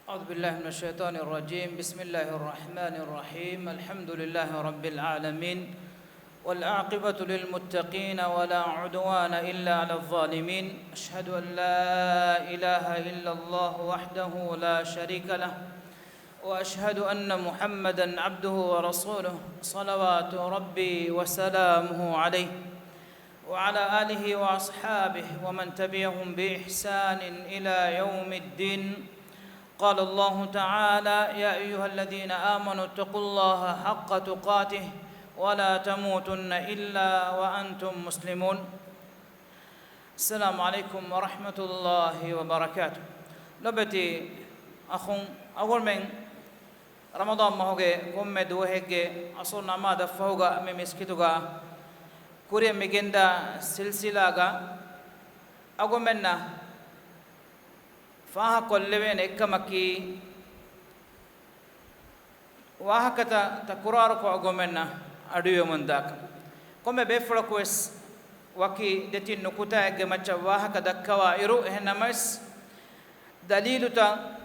أعوذ بالله من الشيطان الرجيم. بسم الله الرحمن الرحيم. الحمد لله رب العالمين، والعاقبة للمتقين ولا عدوان إلا على الظالمين. أشهد أن لا إله إلا الله وحده لا شريك له، وأشهد أن محمدًا عبده ورسوله، صلوات ربي وسلامه عليه وعلى آله وأصحابه ومن تبعهم بإحسان إلى يوم الدين. قال الله تعالى: يا أيها الذين آمنوا اتقوا الله حق تقاته ولا تموتن إلا وأنتم مسلمون. السلام عليكم ورحمة الله وبركاته. لبتي أخون أول من رمضان ما هوجي قم دوهجي أصلنا ما دفعوجا ممسكتوجا كوريا مجندا سلسلة أقول منا فاه كل بين إكمكي واه كتا تكرار كو أقومنا أديو من ذاك كم بيفرقوس وكي دتي نكوتا إجماعة واه كذا كوا إرو هنمس دليل تا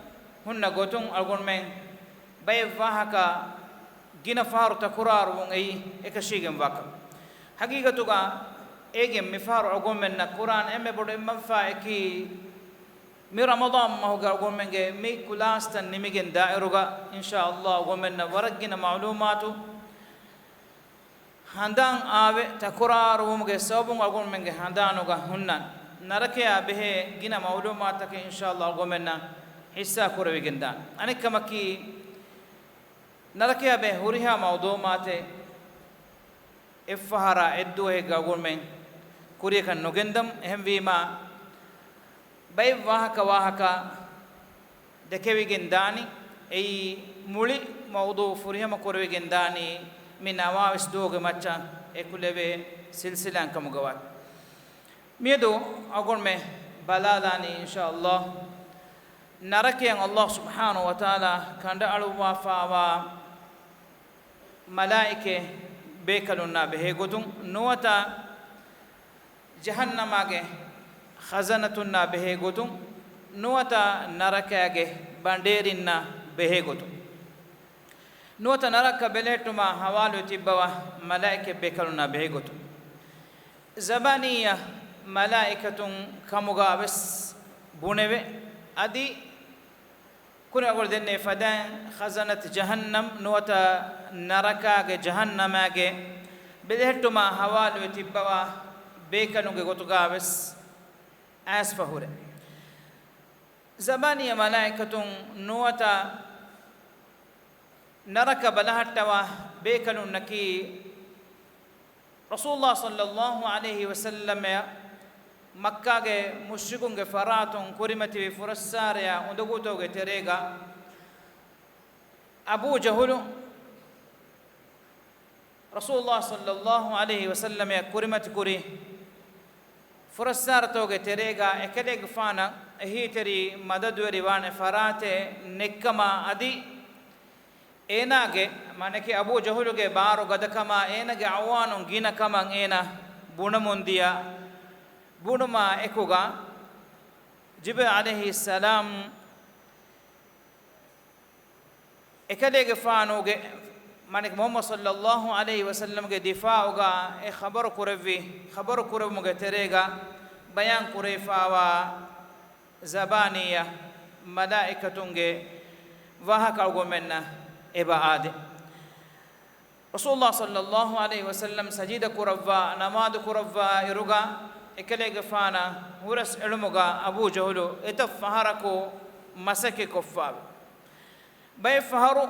هن غوتون أقومن بيف واه كا جينا فار تكرار وعي إكشيجم واك حقيقة توكا إيجم مفار أقومنا قرآن أم بدو مفا إكي مي رمضان ما هو قومنجي مي كلاستن نميجن دائروغا إن شاء الله قومنا ورقنا معلوماتو هندان آوي تكرار ومجي سوبون قومنجي هندانوغا هنن نركيا به جنا معلوماتك إن شاء الله قومنا حسا كروي جندان أنا كما كي نركيا به هوريها معلوماتي إفهارا إدوه قومن كوريكا نوجندم هم ويما بي واهكا دكويجن داني أي مولي موضوع فريهم كرويجن داني من نواس دوغ ماتشا إكله سلسلة كم جوات ميدو أقول مه بلا داني إن شاء الله نركي الله سبحانه وتعالى كند ألو وافا ملائكة بيكلونا بهجوتون نوتا جهنم آگه خزانتنا بهجوتون نوتا نركاگه بانديرنا بهجوتون نوتا نرك بلهتما حوالو تبوا ملائكة بكلنا بهجوتون زبانية ملائكة كمغابس بونبه أدي كنا أقول دنيا فدان خزانة جهنم نوتا نركاگه جهنماگه بلهتما حوالو تبوا بكلنا غوتوغابس أسفهورة زبانية ملائكة نوتا نرك بلهتوا بيكلون نكي رسول الله صلى الله عليه وسلم مكة مشركون فراتون كريمتي فرساريا ودغوتو تريغا أبو جهل رسول الله صلى الله عليه وسلم كريمتي كري فرسار توغه تريغا اكدغ فانا هيتري مددوري وان فراته نكما ادي ايناگه مانكي ابو جهلوگه بارو گدكما ايناگه عوانون گينكما اينا بونمونديا بونما اكوغا جبريل عليه السلام اكدغ فانوگه مانك محمد صلى الله عليه وسلم کے دفاع ہوگا اے خبر کرو مگے تریگا بیان کریفاوا زبانیہ ملائکتونگے وہاں کا گومنا ابعاد رسول الله صلى الله عليه وسلم سجدہ کروا نماز کروا ارگا اکلے گفانا ورس علمگا ابو جہلو اتفہرکو مسک کفا بے فہرو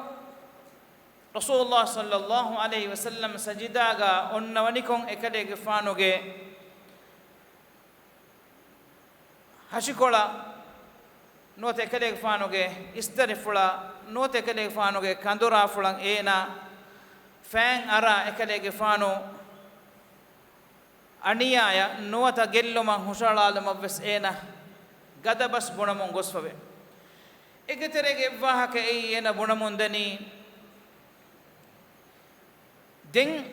رسول الله صلى الله عليه وسلم سجداغا onnawanikon ekadege faanoge hashikola note ekadege faanoge istarifula note ekadege faanoge kandura fulan ena fan ara ekadege faano aniyaya nota gelluma hushalalum abes ena gadabas bunamon gosfabe egeterege wahaka ei ena bunamondani دين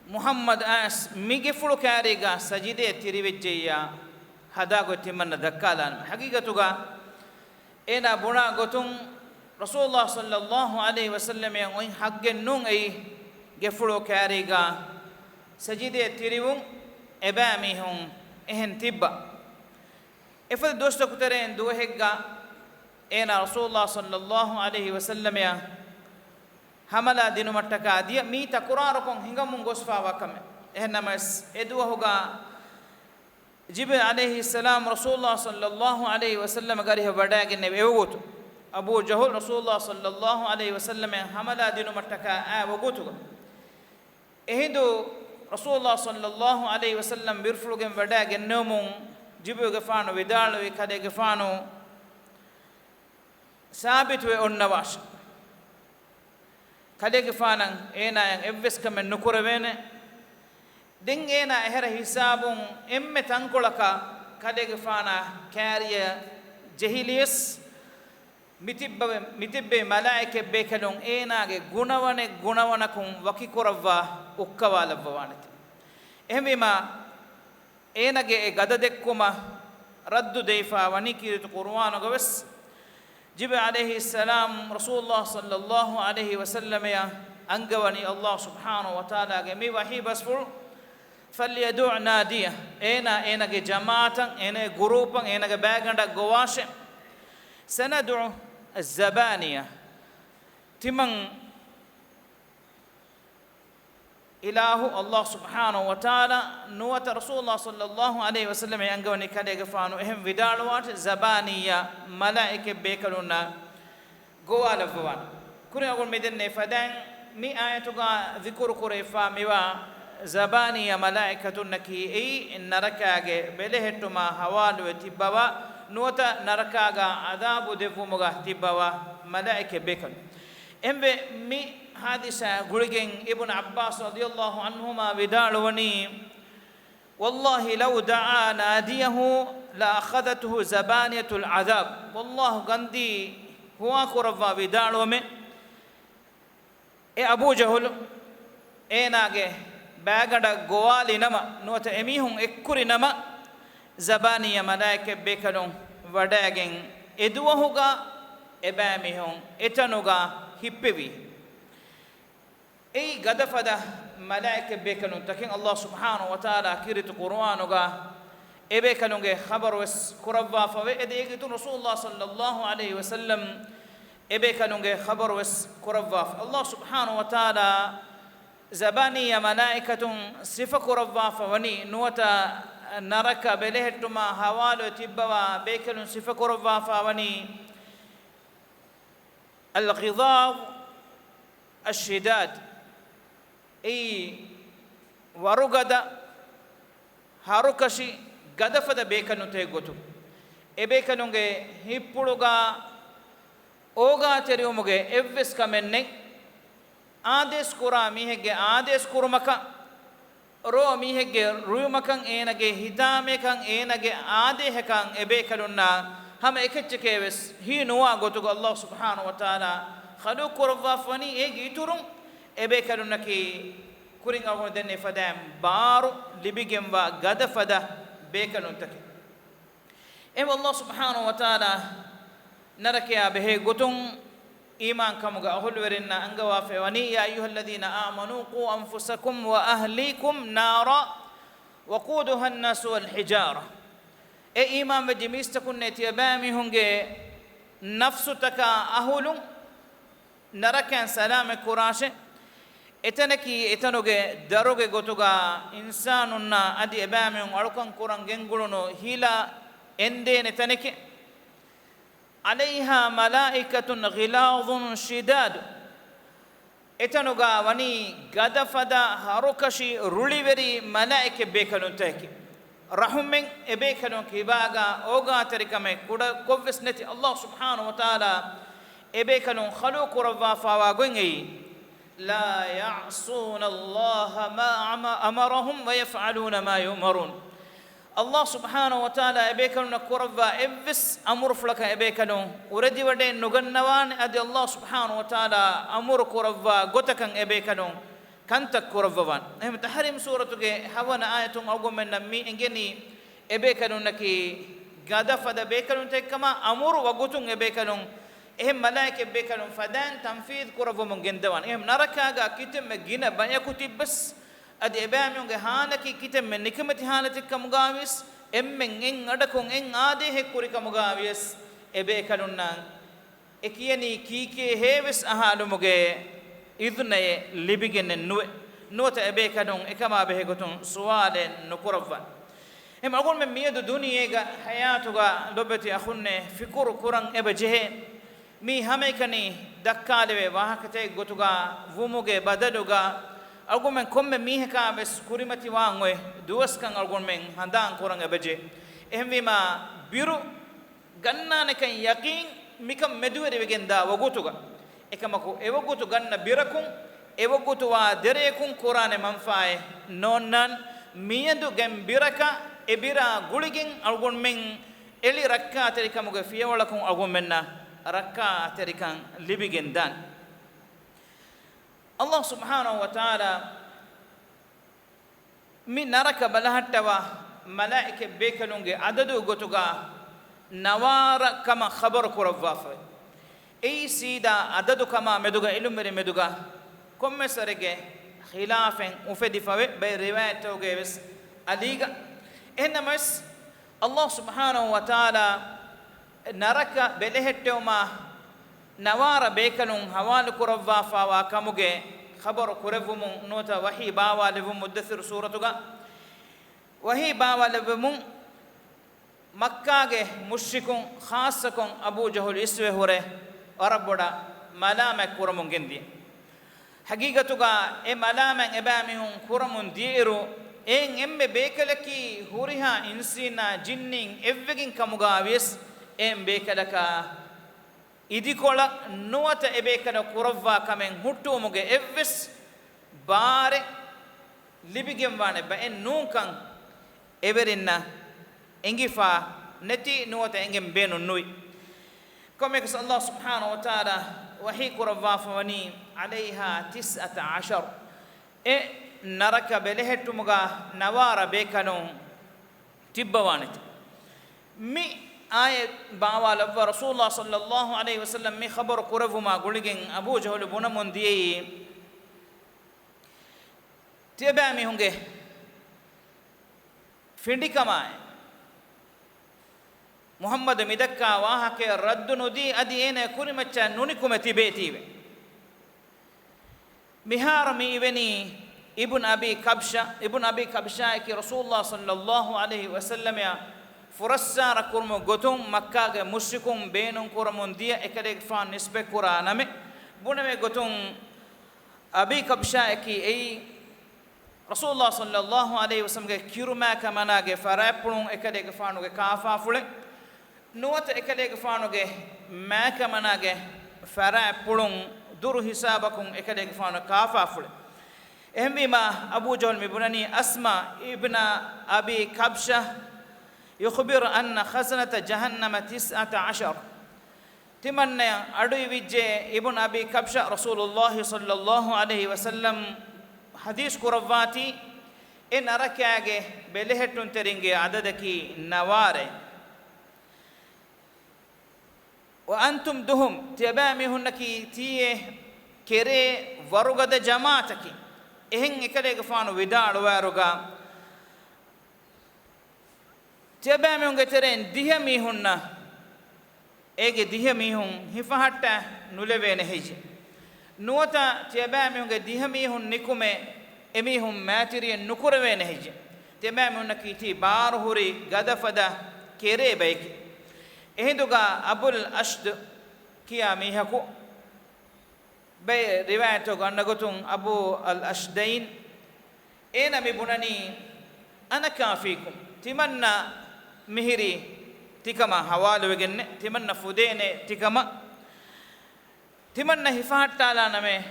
محمد آس ميجي فلو كاريغا سجدة تريبجيا هذا قلت من ذكالان حقيقة توغا ena buna gotung rasulullah sallallahu alaihi wasallam en oin haggen nun ei gefulo kariga sajide tirivun ebami hun ehen tibba efad dosta kuteren duhegga ena rasulullah sallallahu alaihi wasallam ya hamala dinu mattaka dia mi takurarukon hingamun gosfa wakame ehnamas eduwa hoga jibril alaihi salam rasulullah sallallahu alaihi wasallam gari wadagen ewogotu abu jahul rasulullah sallallahu alaihi wasallam hamala dinu mattaka a wogotu ehindu rasulullah sallallahu alaihi wasallam birfulugen wadagen nomun jibril gafano vidalo kade gafano sabit we onnawash kade gafanan ena yang evves kamen nukurawene den ena ehera hisabun emme tankolaka kade gafana kariya jahiliyas mitibbe malaike bekalon ena ge gunawanakun wakikorawwa ukkawalawwanati ehmima ena ge gada dekkuma raddu deifa wani kiritu qur'an gawes jibril alayhi salam rasulullah sallallahu alayhi wasallam ya angawani allah subhanahu wa ta'ala ge mi wahi basfur falyadu' nadiya ena ge jamaatan ena grupan ena ge baganda gowashe sanad'u az-zabaniya timan ilahu allah subhanahu wa ta'ala nuwata rasulullah sallallahu alaihi wasallam angawani kade gafanu ehem vidalwat zabaniya malaike bekaluna goalafwan kuri agol medenne fadan mi ayatuga dhikru kurefa miwa zabaniya malaikatun naki ei narakage belehetuma hawalu tibawa nuwata narakaga adabu devumuga tibawa malaike bekal embe mi حادثة غلجن ابن عباس رضي الله عنهما بدالوني والله لو دعا ناديه لأخذته زبانية العذاب والله غندي هو كرفا بدالومه أبو جهل ناجه باغدا غوالي نما نوت أميهم إكوري نما زبانية ملائكة بكلون وداغن إدوهوغا إباميهم إتنوغا هببي اي غدفدا ملائكه بكنون تكين الله سبحانه وتعالى كيرت قرانوغا ابيكنونغه خبر وس كربا فوي اديغي رسول الله صلى الله عليه وسلم ابيكنونغه خبر وس كربا الله سبحانه وتعالى زبانيه ملائكه صفه كربا فوني نوتا نرك بلهتما حوالو تبوا بيكنون صفه كربا فوني الغضاض الشداد اي ورغدا harukashi gadafada bekanu te gotu e bekanunge hippuluga oga teriumuge evves kamenne ades kura mihege ades kurumaka ro mihege ruyumakan enage hidamekan enage adehekan e bekanunna hama ekechkeves hi nuwa gotu Allah subhanahu wa ta'ala khaluq kurwafani e giturum ebe kalunaki kuring awu denne fadam baru libigem wa gada fada bekalun tak em Allah subhanahu wa ta'ala narakiya behe gutung iman kamuga ahul werinna angawa fe wani ya ayyuhalladhina amanu qu anfusakum wa ahlikum nara waquduha an-nas wal hijara e iman be jimistakunne tiyabami hunge nafsu taka ahulun narakan salame kurashe etanaki etanuge daruge gotuga insanunna adi ebamen alukan kuran genguluno hila ende netanike alaiha malaikatun ghilazun shidad etanuga wani gadafada harukashi ruliveri malaike bekanun taki rahumen ebekanun kibaga oga tarikame kuda kovesneti Allah subhanahu wa ta'ala ebekanun khaluq rabba fawa gongi لا يعصون الله ما أمرهم ويفعلون ما يؤمرون الله سبحانه وتعالى أبيكلون كربا إبس أمر فلك أبيكلون وردي ودين نغنوان أدي الله سبحانه وتعالى أمر كربا غتكن أبيكلون كنت كربوان هم تحرم سورة حوانا آية أقوم من نمي إنجني أبيكلون نكي غدا فدا بيكلون تكما أمر وغتون أبيكلون එහෙම මලායිකෙ බේකලුන් ෆදාන් තන්ෆීද් කරවමුන් ගෙන්දවන් එහෙම නරකාගා කිතෙම ගින බයකු තිබ්බස් අද එබෑමියුන්ගේ හානකි කිතෙම නිකමති හානතික්කම ගාවිස් එම්මෙන් එන් අඩකුන් එන් ආදේ හෙක්කුරිකම ගාවිස් එබේකලුන් නම් එකියනි කීකේ හේවස් අහලුමුගේ ඉදුනේ ලිබිගෙන නුවත එබේකලුන් එකම බෙහෙගතුන් සුවාලෙන් නුකරවන් එම අගොන් මෙ මියදු දුනියේගා හයාතුගා ලොබති අඛුන්නේ ෆිකුරු කුරන් එබජෙහෙ mi hamekani dakkalewe wahakate gotuga wumuge badaluga algumen komme miheka bes kurimati wangoy duwaskan algumen handan korang ebeje ehmima biru gannane kan yaqin mikam meduwere wegenda wagutuga ekamaku ewagutu ganna birakun ewagutu wa derekun qur'ane manfae nonnan miyandu gem biraka ebira guligen algumen eli rakka terikamuge fiyawalakun algumenna rakka terikan libigen dan Allah subhanahu wa ta'ala mi naraka balahattawa malaike bekalunge adadu gotuga nawara kama khabar kurawwafa ei sida adadu kama meduga ilumere meduga komme sarege khilafen ufedifawe be riwayatoge wes aliga enamas Allah subhanahu wa ta'ala naraka belehettewma nawara bekalun hawalu kurawwa fawa kamuge khabar kurevum nota wahi bawa levum mudaththir suratuga wahi bawa levum makkage mushrikun khassakun abu jahul iswe hore araboda malama kuramun gendi hagigatuga e malama ebamihun kuramun diiru en emme bekalaki huriha insina jinnin evvegin kamuga wes em bekalaka idikola nuwata ebekala kurawwa kamen huttumuge evves bare libigem wane ba en nunkan everinna engifa neti nuwata engem benu nui kome kas Allah subhanahu wa ta'ala wahi kurawwa fawani alaiha 19 e naraka belehettumuga nawara bekalon tibbawanit mi آية باوا لب رسول الله صلى الله عليه وسلم مي خبر قرفما قولين أبو جهل بنا من دي تبامي هنگه فندي كماي محمد مدكا واها کے رد ندی ادی انے کuri مچا نونی کمتی بیتی مهار مي وني ابن ابي كبشا کی رسول الله صلى الله عليه وسلم يا فرسار كرم غتم مكة مشركون بينهم كرمون ديا إكليك فان نسبة قرآن مه بنامه غتم أبي كبشة كي أي رسول الله صلى الله عليه وسلم كيرما كمانا فرابون إكليك فانو كافا فله نوات إكليك فانو ما كمانا فرابون دور حسابكم إكليك فانو كافا فله إهمي أبو جهل مبناني أسماء ابن أبي كبشة يخبر أن خزنة جهنم 19 تمنى أدوي وجه ابن أبي كبشة رسول الله صلى الله عليه وسلم حديث كرواتي إن أركاجه بلهتون ترينجي عددك نواره وأنتم دهم تبامي هنكي تيه كري ورغد جماعتك إهن إكليك فانو ودار وارغا تبامي هنگه ترين ديه ميهننا ايگه ديه ميهن هفهاتا نولوه نهيجي نوتا تبامي هنگه ديه ميهن نكومه اميهن ماترين نكوروه نهيجي تبامي هنكي تي بارهوري غدفدا كيري بيك اهندوغا ابو الاشد كيا ميهكو بي روايتو غنغتون ابو الاشدين اين مبناني انا كافيكم تمنى مهري تكما حوالو وگن تمنى فودين تكما تمنى هفات تعالى نمه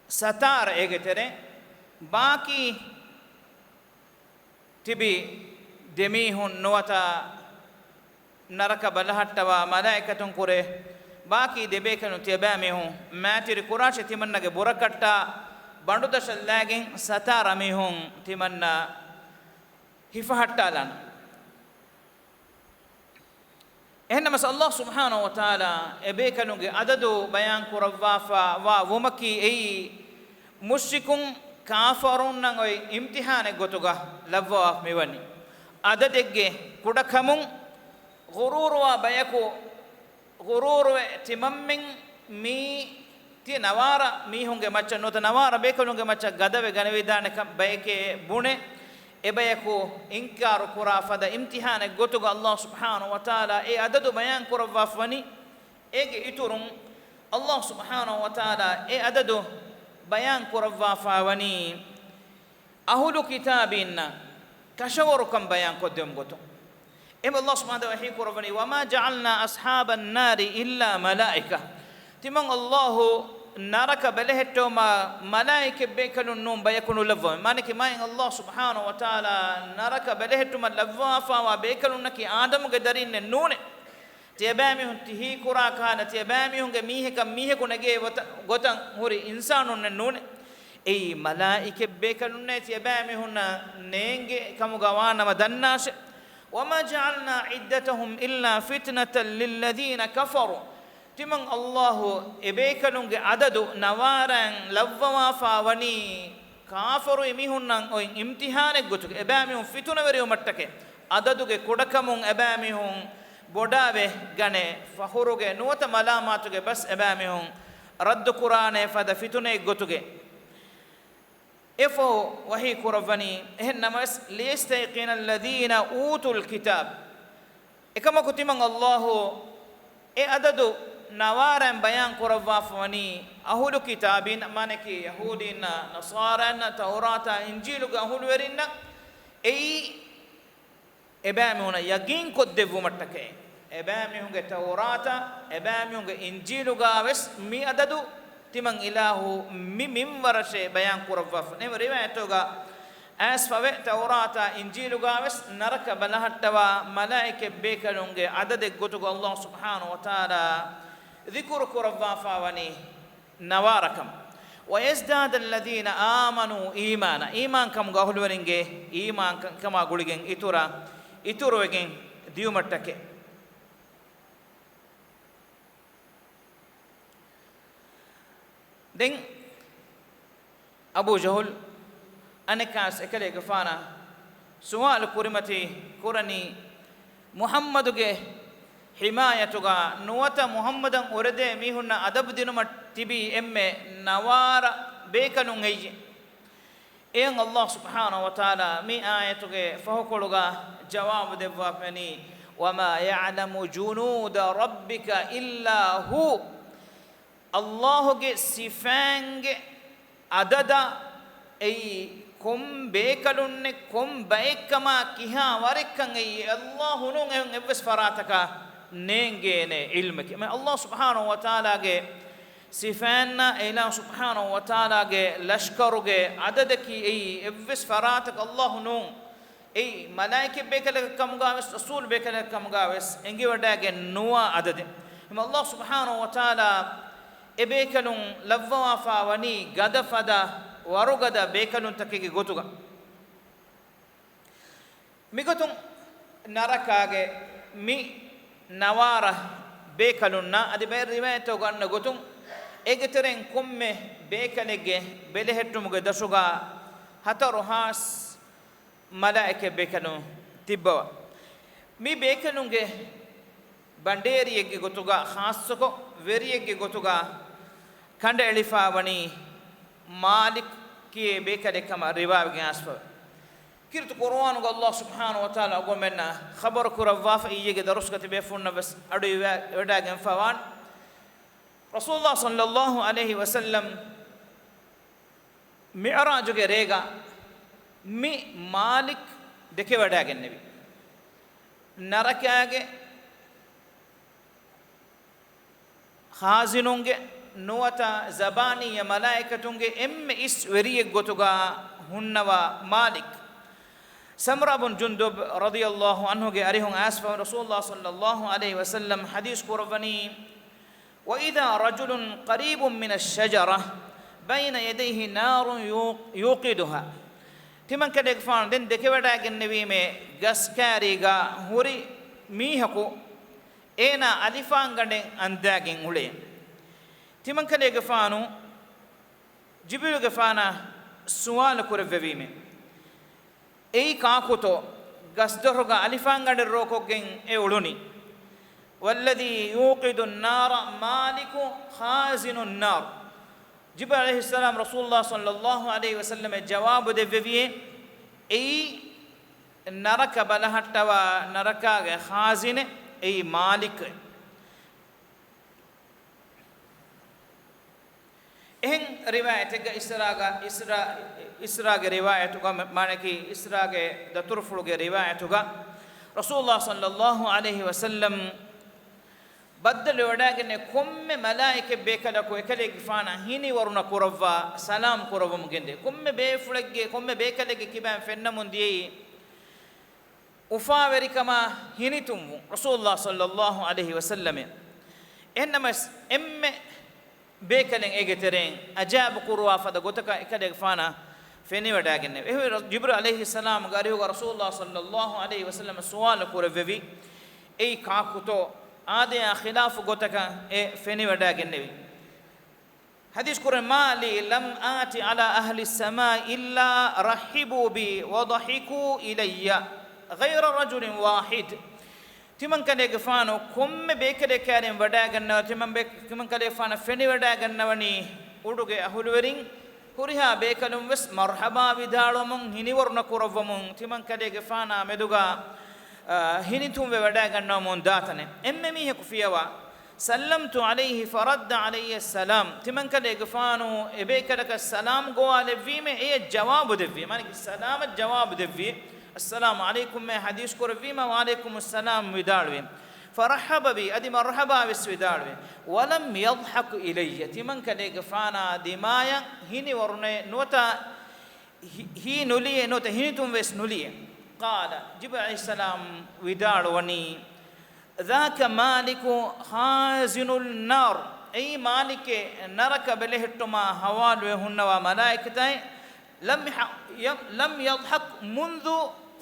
ستار اگتره باقي تبي دميهن نوتا نرك بلحتوا ملائكتون كره باقي دبيكن تباميهن ماتري قراش تمنى بركتا بندو دشلاگين ستار ميهن تمنى හිෆහට්ටාලන ehnamas Allah subhanahu wa ta'ala ebekanunge adadu bayan kurawwafa wa wumaki ei mushrikun kafarun nan oi imtihane gotuga lavwa mewani adadegge kudakamun ghururwa bayaku ghururwe timammin mi ti nawara mi hunge macha nota nawara bekanunge macha gadave ganvidane kam bayke bune ebayaku inkaru kurafada imtihane gotuga Allah subhanahu wa ta'ala e adadu bayan kurawafani ege iturun Allah subhanahu wa ta'ala e adadu bayan kurawafawani ahulu kitabinna kashawru kam bayan kodem gotu em Allah subhanahu wa ta'ala kurawani wama ja'alna ashaban nari illa malaika timang Allah naraka belehetoma malaike bekanun num bayakunu lavwa manike mayin Allah subhanahu wa ta'ala naraka belehetuma lavwa fa wa bekanun naki adam ge darinne nune tiyabami hun tihi kura kana tiyabami hun ge mihe kam mihe kunage gotan huri insanun nune ei malaike bekanun ne tiyabami hun nenge kamu gawana madannas wama ja'alna iddatahum illa fitnatan lil ladina kafaru timang Allahu ebekanunge adadu nawaran lavwa fawani kafaru emihunnan oin imtihane gotuge ebamihun fitunaveriyo mattake adaduge kodakamun ebamihun bodave gane fahuruge nuwata malamatuge bas ebamihun raddu qur'ane fada fitune gotuge efo wahi kuravani ehnamas liyastayqina alladhina utul kitab ekama kutimang Allahu e adadu nawaran bayan kurawafani ahulu kitabin manaki yahudina nasarana taurata injilu ga ahulu werinna ei ebami una yaqin koddevu mattake ebami hunge taurata ebami hunge injilu ga wes mi adadu timang ilahu mi mimwarashe bayan kurawaf ne riwayato ga as fave taurata injilu ga wes naraka balahattawa malaike bekalunge adade gotugo Allah subhanahu wa ta'ala ذكر كرفافا وني نواركم ويزداد الذين آمنوا إيمانا إيمان كم قهول ورنجه إيمان كما قولين إتورا وجين ديومتك دين أبو جهل أنكاس إكلي قفانا سؤال كرمتي كرني محمد جه himayatuga nuwata muhammadan orede mihunna adab dinuma tibi emme nawara bekanun eji en Allah subhanahu wa ta'ala mi ayatuge fahokoluga jawab devwa pani wama ya'lamu junuda rabbika illa hu Allah ge sifange adada ei kom bekalunne kom baekama kiha warekkan ei Allah nun evs farataka nengene ilmaki ma Allah subhanahu wa ta'ala ge sifanna ila subhanahu wa ta'ala ge lashkaruge adadaki ei evs faratak Allah nun ei malaike bekale kam gaves rasul bekale kam gaves engi wadage nuwa adade ma Allah subhanahu wa ta'ala ebekalun lavwa fawani gadafada warugada bekalun takege gotuga migotun narakage mi nawara bekalunna adi ber riwayato ganna gotum egeteren komme bekalege belehettumuge dasuga hataru has malaike bekalun tibbawa mi bekalunge banderiyege gotuga khassuko veriyege gotuga kanda elifa wani malik kiye bekale kama riwaage asfa kirtu qur'an go Allah subhanahu wa ta'ala go menna khabar kurawaf iyege darus katibe funna bas adu weda gam fawan rasulullah sallallahu alaihi wasallam mi'raj ge rega mi malik deke weda gen nabi narakage khazinunge nuwata zabani ya malaikatunge emme is weriye gotuga hunnawa malik samra bin jundub radiyallahu anhu ge arihun asfa rasulullah sallallahu alaihi wasallam hadis qur'ani wa idha rajulun qaribun min ash-shajara bayna yadayhi narun yuqiduha timan kadek fan den deke wada gen newi me gaskari ga huri mihaku ena alifan ganden andagen ule timan kale gafanu jibril gafana suwal kurvevime ei kaakuto gasdorga alifan ganden rokogen e uluni والذي يوقد النار مالك خازن النار جبريل عليه السلام رسول الله صلى الله عليه وسلم جواب دفيه اي نرك بلهتوا نركا خازن اي مالك ان روايتك اسراغ روايتك مانكي اسراغ دترفلغ روايتك رسول الله صلى الله عليه وسلم بدل وداغن كم ملائكه بكلكو اكلك فانا هيني ورنا كوروا سلام كوروا مگند كم بيفلگه كم بكلگه كبان فنمون دي وفاوري كما هينيتم رسول الله صلى الله عليه وسلم انما ام بكلن اگترين اجاب كوروا فدا گوتك اكلك فانا فني وداغن جبريل عليه السلام غاريو رسول الله صلى الله عليه وسلم سوال كوروي اي كاكوتو آدھے خلاف گوتکا اے فینی وڈاگن نبی حدیث قرآن ما لی لم آتی على اہل السماء الا رحبوا بی وضحکوا الی غیر رجل واحد تمن کلے گفانو کم بیکلے کاریم وڈاگن نو تمن کلے گفانا فینی وڈاگن نونی اڑوگے اہلورین ہریہا بیکلم وس مرحبا وداڑو من ہنی ورن کرو من تمن کلے گفانا مدوگا هنيتم بودا غنو مون داتنه اممي هكو فيوا سلمت عليه فرد علي السلام تمن كده غفانو ابيكلك السلام قوال فيما اي جواب دفي معنى السلام الجواب دفي السلام عليكم ما حديث كور فيما وعليكم السلام ودالوي فرحب بي ادي مرحبا بسودالوي ولم يضحك الي تمن كده غفانا دمايا هني ورنه نوتا هي نولي نوتا هنيتم وس نولي قال جبريل عليه السلام وداړوني ذاك مالك خازن النار اي مالك نرك بلهتما حوال هنوا ملائكته لم يضحك منذ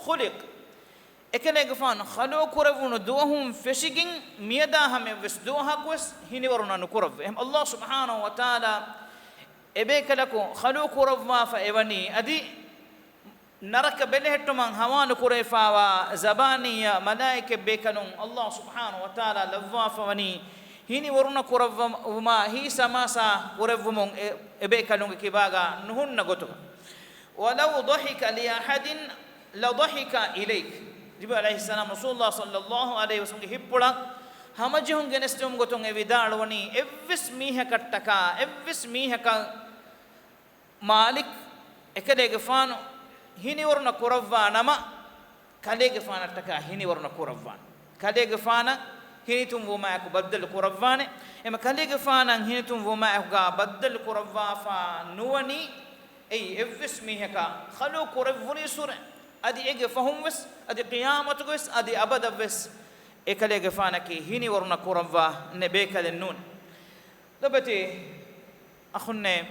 خلق ekene gafan khalo kuravunu duhum feshigin miyada hame wes duha kwes hini waruna nukurav em Allah subhanahu wa ta'ala ebe kalako khalo kuravma fa evani adi نرك بلهتم من هوان كريفا زبانية ملائكة بكنون الله سبحانه وتعالى لفاف وني هني ورنا كرف وما هي سماسا كرف من بكنون كباغا نهن نغتو ولو ضحك لأحد لضحك إليك جبريل عليه السلام رسول الله صلى الله عليه وسلم هبلا هم جهون جنستهم غتون ودار وني افس ميها كتكا افس ميها ك مالك اكده غفانو hini warna kuravva nama kalege fana taka hini warna kuravvan kalege fana hini tum woma ak baddal kuravvane ema kalege fana hini tum woma ak ga baddal kuravva fa nuwani ay evs mihaka khalu kuravvuni sur adi ege fahum wes adi qiyamat wes adi abada wes e kalege fana ki hini warna kuravva ne bekal nun dabati akhunne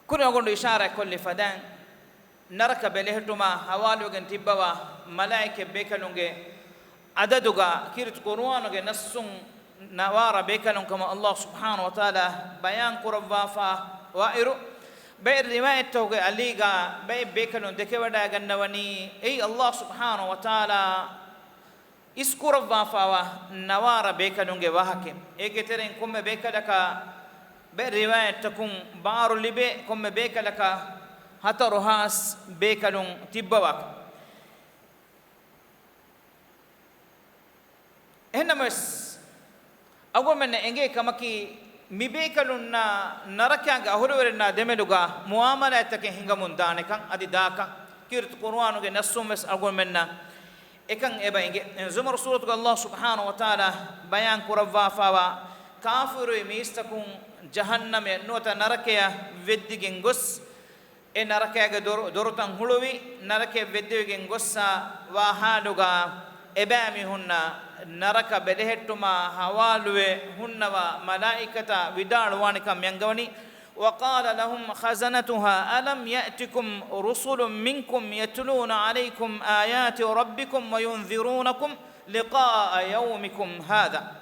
kuna gondo ishara kulli fadan نرك بلهتما حوالوغن تبوا ملائكه بكلونغه عددوغا كيرت قرانوغه نسون نوار بكلون كما الله سبحانه وتعالى بيان قربافا وائرو بير روايه توغه عليغا بي بكلون دكودا غنوني اي الله سبحانه وتعالى اسكربافا نوار بكلونغه وحكم ايغترين كم بكلكا بير روايه تكون بار لبي كم بكلكا hataruhas bekalun tibbawak enamas agomenne enge kamaki mibekalun na narakanga ahurwerna demeluga muamalatake hingamun danekan adi daka kirt qur'anuge nassumes agomenna ekan eba enge zumar suratu Allah subhanahu wa ta'ala bayan kurawwa fawa kafiru mistakun jahanname nota narakaya veddigen gos e narakayage dorotan huluwi narake veddigen gossa wa haluga ebami hunna naraka belehettuma hawaluwe hunnawa malaikata vidalwani kam yangawani وقال لهم خزنتها ألم يأتكم رسل منكم يتلون عليكم آيات ربكم وينذرونكم لقاء يومكم هذا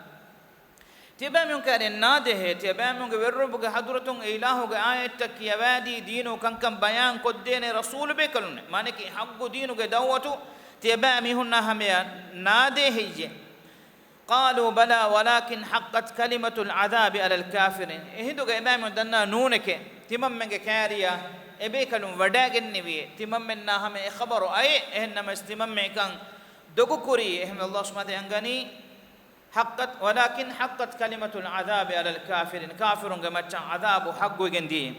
تبامون كان ناده تبامون وربك حضرتون إلهك آيتك يوادي دينو كم بيان قدين رسول بكلون مانك حق دينك دوتو تبامون هم ناده هي قالوا بلى ولكن حقت كلمة العذاب على الكافرين إهدو إمام دنا نونك تمام كاريا إبيكلون وداعن نبي تمام هم خبروا أي إنما استمام كان دكوري إهم الله سبحانه وتعالى حقت ولكن حقت كلمة العذاب على الكافرين كافرون كما عذاب حق وجندي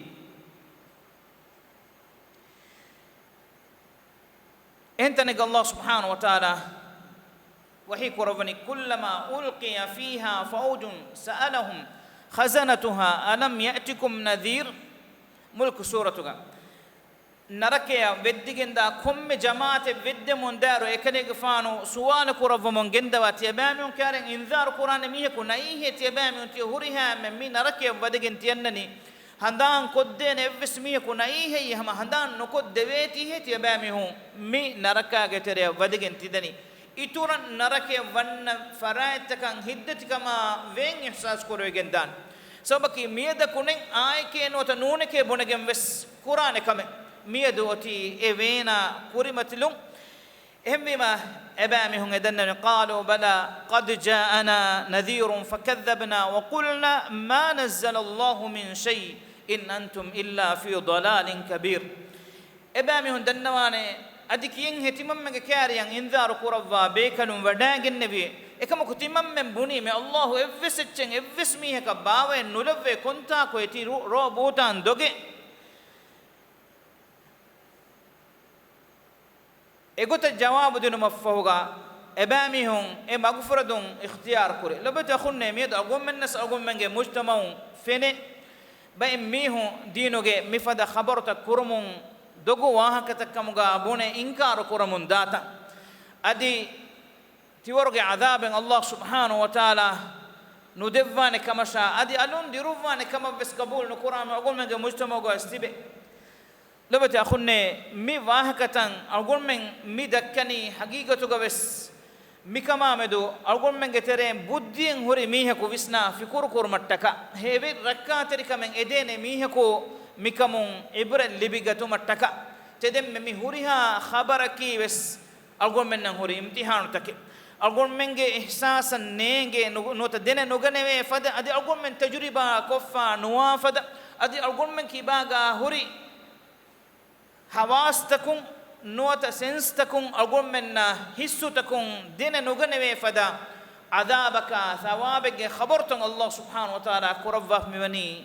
أنت نقول الله سبحانه وتعالى وحي كربني كلما ألقي فيها فوج سألهم خزنتها ألم يأتكم نذير ملك سورتك نركيا ودّيجندا كم جماعة ود من دارو إكنيك فانو سؤال كرب من جندا وتيابامون كارن إنذار قرآن ميه كنايه تيابامون تيهوريها من مين نركيا ودّيجن تيانني هندان كودين إفس ميه كنايه يهم هندان نكود دويتيه تيابامون مي نركا جتريا ودّيجن تدني إتورن نركيا ون فرايت كان هدت كما وين إحساس كروي جندان سبكي ميدا كونين آي كينو تنون كي بونجم بس قرآن كمه ميدوتي إيفينا كوريمتلون إهمما أبامهم إذن قالوا بلى قد جاءنا نذير فكذبنا وقلنا ما نزل الله من شيء إن أنتم إلا في ضلال كبير أبامهم دنواني أديك ينهي تمام كاريان إنذار كورفا بيكلون وداعن النبي إكما كتمام من بني من الله إفسچن إفسميه كباوي نلوه كنتا كويتي رو بوتان دوغي إقول الجواب دون مفهوغا إباميهم مغفرة اختيار كوري لبت أخونا ميد أقوم من الناس أقوم من مجتمع فين بين ميهو دينوغي مفدا خبرت كرمون دوغو واها كتكمغا بونه إنكار كرمون داتا أدي تورغي عذاب الله سبحانه وتعالى ندفان كما شاء أدي ألون ديروفان كما بس قبول نكرام أقوم من مجتمع استبه لبت أخونا مي واهكتان أقول من مي دكاني حقيقة كويس مي كما مدو أقول من كتيرين بودين هوري ميه كويسنا في كور متكا هيبي ركعتري كمن إدين ميه كو مي كمون إبر لبيجتو متكا تدم مي هوريها خبركي بس أقول من هوري امتحان تكي أقول من إحساسا نيجي نوت دين نوغني فدا أدي أقول من تجربة كفا نوا فدا أدي أقول من كيباغا هوري حواستكم نوت سنستكم أقول منا حسوتكم دين نغني فدا عذابك ثوابك خبرتم الله سبحانه وتعالى كرفف مبني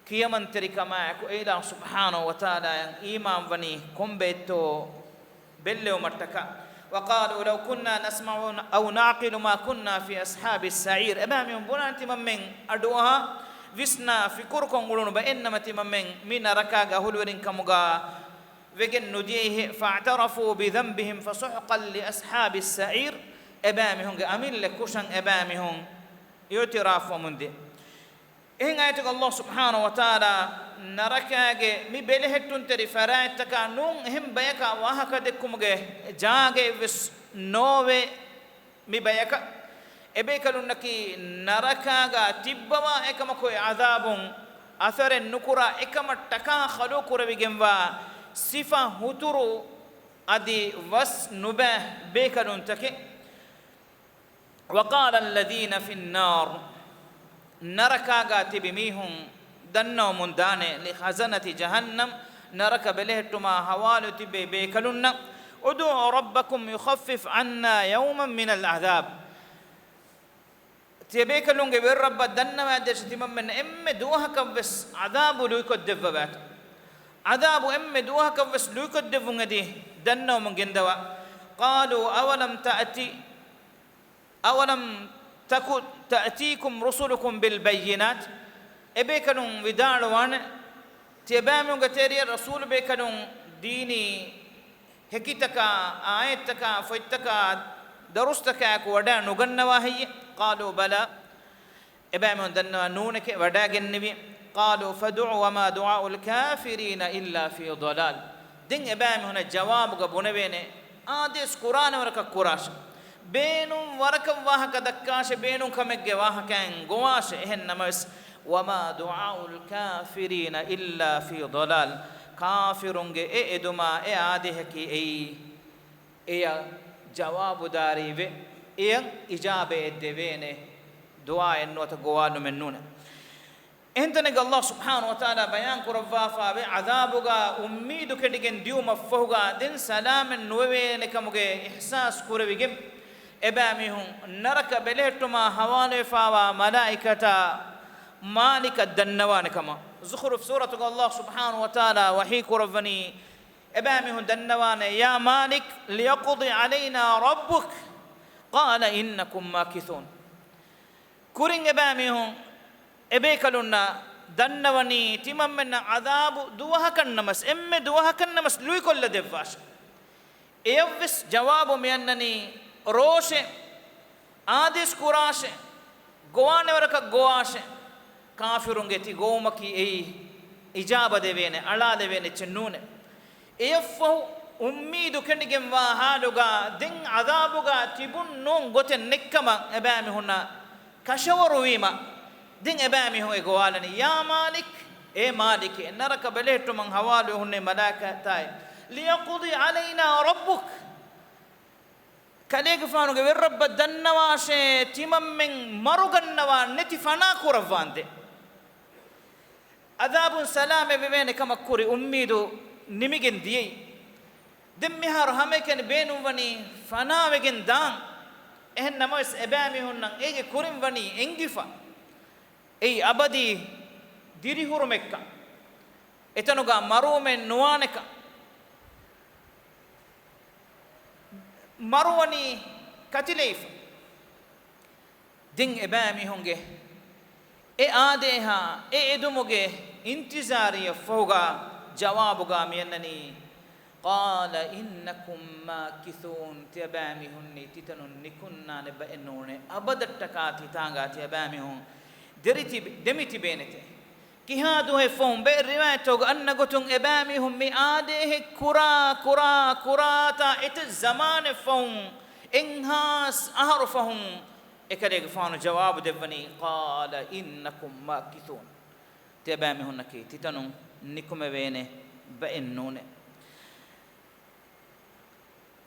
كيمن ترك معك إله سبحانه وتعالى إيمان بني كم بيتو بل ومرتكا وقالوا لو كنا نسمع أو نعقل ما كنا في أصحاب السعير أمام بنانت من أدوها وسنا في كركم قلون بإنما من ركاغا هلورين كمغا وجن نجيه فاعترفوا بذنبهم فسحقا لأصحاب السعير أبامهم أمين لكوشن أبامهم يعتراف ومندي إن آياتك الله سبحانه وتعالى نركاغ مي بلهتون تري فرائتك نون هم بيكا واهكا دكمغ جاغ وس نووي مي بيكا إبيكالونكي نركاغ تبوا إكمكو عذاب أثر النكرة إكما تكا خلوك ربيجنوا صفة هترو أدي وس نبه بيكالون تكي وقال الذين في النار نركاغا تبميهم دنو من دانه لخزنة جهنم نرك بلهتما حوالو تبي بيكالون ادعوا ربكم يخفف عنا يوما من العذاب تبيكالون غير رب دنا ما دش تمم ام دوها كبس عذاب لو يكدفبات عذاب ام دوها كبس لو يكدفون دي دنا من جندوا قالوا أولم تكن تأتيكم رسلكم بالبينات إبيكنون وداروان تبامون قتيري الرسول بيكنون ديني هكيتك آيتك فيتك درستك ودا نغنوا هي قالوا بلى إبامون دنا نونك ودا النبي قالوا فدعوا وما دعاء الكافرين إلا في ضلال دين إبامون الجواب قبونه بينه آديس قرآن ورك قراش beenum waraka wahaka dakkashe beenum kamegge wahakan goashe ehen namas wama du'aul kafirina illa fi dalal kafirunge e eduma e adehaki eya jawabu darive eya ijabe devene dua ennota gowalu mennuna entanega Allah subhanahu wa ta'ala bayan kurwa fa be adabuga ummidu kedigen diuma fahuga den salamen nuwene kamuge ihsas kurwige ebamihun naraka beletuma hawale fawa malaikata malika dannawane kama zukhruf suratu Allah subhanahu wa ta'ala wahi kurwani ebamihun dannawane ya malik liyaqdi alaina rabbuk qala innakum makithun kuring ebamihun ebekalunna dannawani timammenna adabu duwahakan namas emme duwahakan namas lui kolla devvash eyavvis jawabu miyannani roshe adis kurashe gowane waraka goashe kafirunge ti gomaki ei ijaba devene ala devene chennune eyaffu ummidu kendigen wa haluga den adabuga tibun non goten nekkama ebami hunna kashawaru wima din ebami ho egowalani ya malik e malik naraka beletu man hawalu hunne malaka tay liyaqdi alaina rabbuk kalege fanu ge rabb dannawashe timammen marugannawa neti fana kurawande adabun salame bevene kama kuri ummidu nimigen diyei demmi har hameken beenum wani fana wegen dan ehen namos ebami hunnan ege kurim wani engifa ei abadi diri hurumekka etanuga marumen nuwaneka maruwani katileif din ebami honge e adeha e edumuge intizariya foga jawabuga miyannani qala innakum makithun tibami hunni titanun nikunna neba ennone abadattaka titanga tibami hun deriti demiti benete kihadu he fon be riwayato anna gotun ebami hum mi adehe kurata et zamane fon enhas ahrufahum ekade gfanu jawab devani qala innakum makithun tebami hunaki titanun nikume vene ba ennone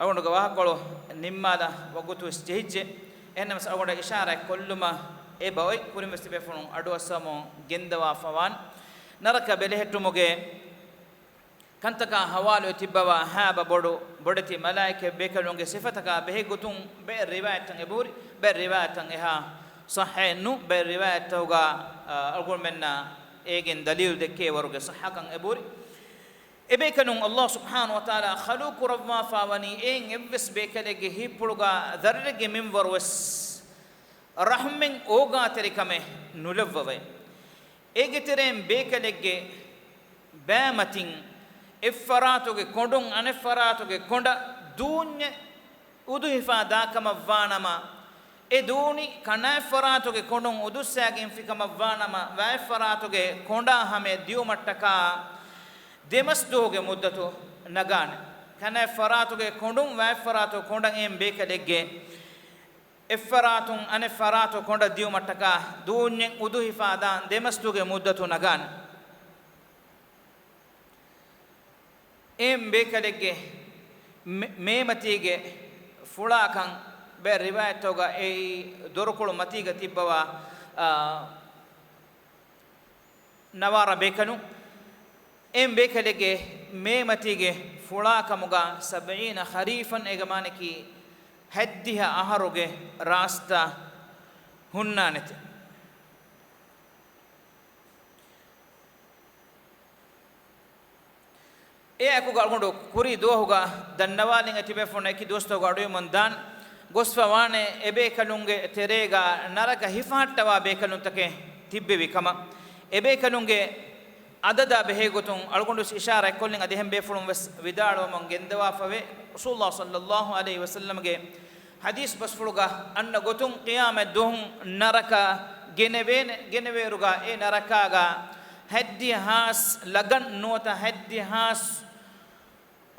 awonu ga wahkolo nimmada wagutu stehje enams awonda ishara kolluma e baoy kurimesti be fonun adu asamo gendawa fawan naraka belehetumuge kantaka hawalu tibbawa haba bodati malaike bekalunge sifataka behe gutun be riwayatan eburi be riwayatan eha sahenu be riwayatuga algol menna egen dalil dekke waruge sahakan eburi ebekanun Allah subhanahu wa ta'ala khaluqu rabba fawani en evves bekalege hipuluga darrege minwarwas rahmin oga terikame nulavve egeterem bekalege bamatin iffaratuge kondon aniffaratuge konda duunye udu hifada kama vanama eduni kanaffaratuge kondon udussagin fikama vanama vaiffaratuge konda hame diumattaka demasdoge muddatu nagane kanaffaratuge kondon vaiffaratu kondan em bekalege iffaratun aniffaratu konda diumattaka duunye udu hifada demasdoge muddatu nagane em bekalege meematige fulakan be riwayatoga ei dorokulu matiga tibbawa nawara bekanu em bekalege meematige fulakamuga 70 kharifan egamaniki haddiha aharuge rasta hunnanete e aku galgondo kuri dohuga dannawalin atibe fona ki dosto gadu mondan gosfawane ebe kalunge terega naraka hifattawa be kalun take tibbe wikama ebe kalunge adada behe gotun algondo ishara kollin adhem be fulum vidalo mon gendawa fave rasulullah sallallahu alaihi wasallam ge hadis bas fuluga anna gotun qiyamah duhum naraka geneveruga e naraka ga haddi has lagan nota haddi has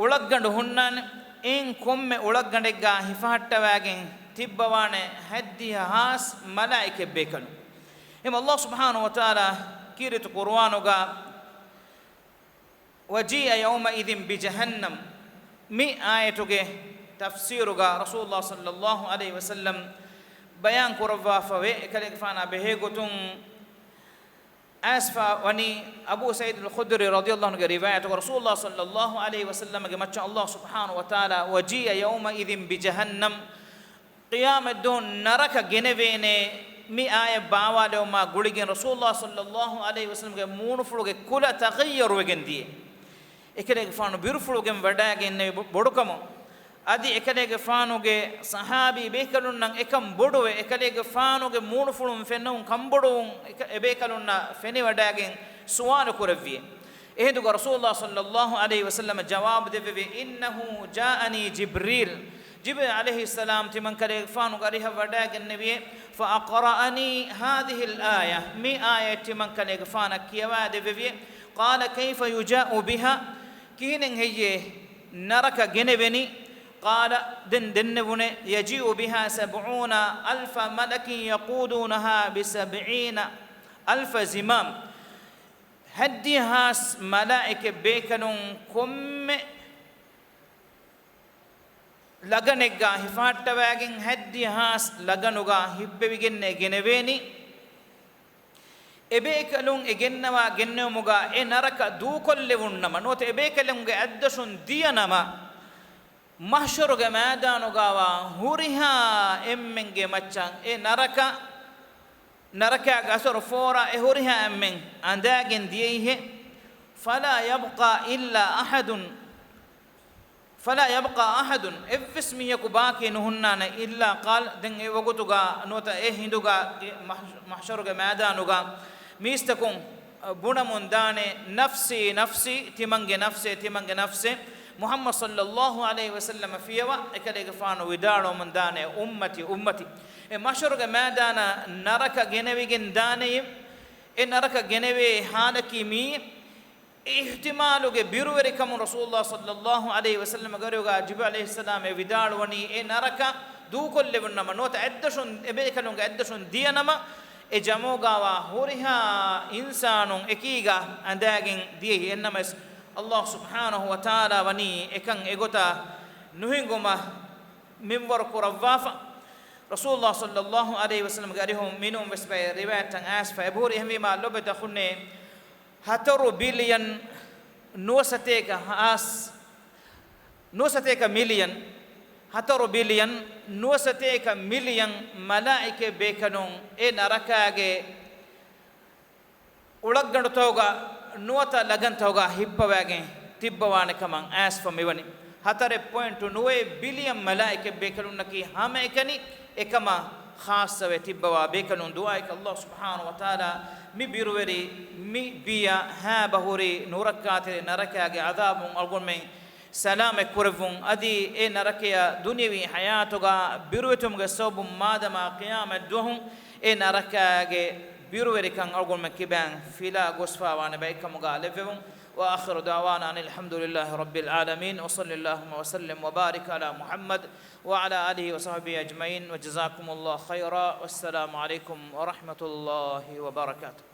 ulaggandu hunnan en komme ulaggandegga hifahattawaagen tibbawane haddiha has malaike bekanu em Allah subhanahu wa ta'ala kiritu qur'anuga waji'a yawma idhin bi jahannam mi ayatuge tafsiruga rasulullah sallallahu alaihi wasallam bayan kurwa fawe kale fana behegotun asfa wani abu sa'id al-khudri radiyallahu anhu riwayat rasulullah sallallahu alaihi wasallam ge macha Allah subhanahu wa ta'ala waji'a yawma idhin bi jahannam qiyamad dun naraka genevene mi aya baawale ma guligen rasulullah sallallahu alaihi wasallam ge moonu fuluge kula taghayyur wegendi ekelege faanu birfuluge wadagen ne bodukamo adi ekelege faanuge sahabi bekalun nan ekam boduwe ekelege faanuge moonu fulum fennun kambodun ebekalun na feni wadagen suwalu kuravie ehdu rasulullah sallallahu alaihi wasallam jawab deve innahu jaani jibril jibril alayhi salam timan kale fanu gariha wadagen nebiye fa aqra'ani hadhihi al-aya mi ayati man kale fana kiyawa deviye qala kayfa yuja'u biha kinen heye naraka geneveni qala dennebune yaji'u biha 70000 malakin yaqudunaha bi 70000 zimam haddihas malaike bekanun komme laganegga hifattawagin haddihas laganuga hibbewigenne geneveni ebekalun egennawa gennemuga e naraka dukollewunnama note ebekalunge addasun diyanama mahshuruge madanugawa huriha emmenge maccan e naraka gasor fora e huriha emmen andagen diyehe fala yabqa ahadun efismiyaku baaki nuhunnana illa qal den e wagutuga nota e hinduga mahshuruge madanuga mistakun bunamun dane nafsi timange nafse muhammad sallallahu alaihi wasallam fiyawa ekadege faano widalo mun dane ummati e mahshuruge madana naraka genewigen dane e naraka genewe halaki mi ihtimaluge birweri kam rasulullah sallallahu alaihi wasallam garuga jibril alaihi salam e vidal wani e naraka du kolle wonnama nota addashun e be kanunga addashun diyanama e jamogawa horiha insanun ekiga andagen diye ennamas Allah subhanahu wa ta'ala wani ekan egota nuhingoma minwar kurawwafa rasulullah sallallahu alaihi wasallam garihum minum besbay riwayatan asfa eburi hemima lobeta khunne 4 billion nuwasateka million 4 billion nuwasateka million malaike bekanon e narakage ulaggandutoga nuwata lagantoga hippawage tibbawane kaman asfa mewani 4.9 billion malaike bekanon naki hama ekani ekama khassa ve tibbawa bekanon duaik Allah subhanahu wa ta'ala mi birweri mi biya ha bahuri nurakate narakage adabun algon men salame kurvun adi e narakaya dunyawi hayatuga birwetum ga sobum madama qiyamat duhum e narakage birweri kan algon men kiban fila gosfa wana baykamuga levum wa akhiru da'wana alhamdulillahi rabbil alamin wa sallallahu wa sallim wa barik ala muhammad wa ala alihi wa sahbihi ajma'in wa jazakumullahu khairan wassalamu alaikum wa rahmatullahi wa barakatuh.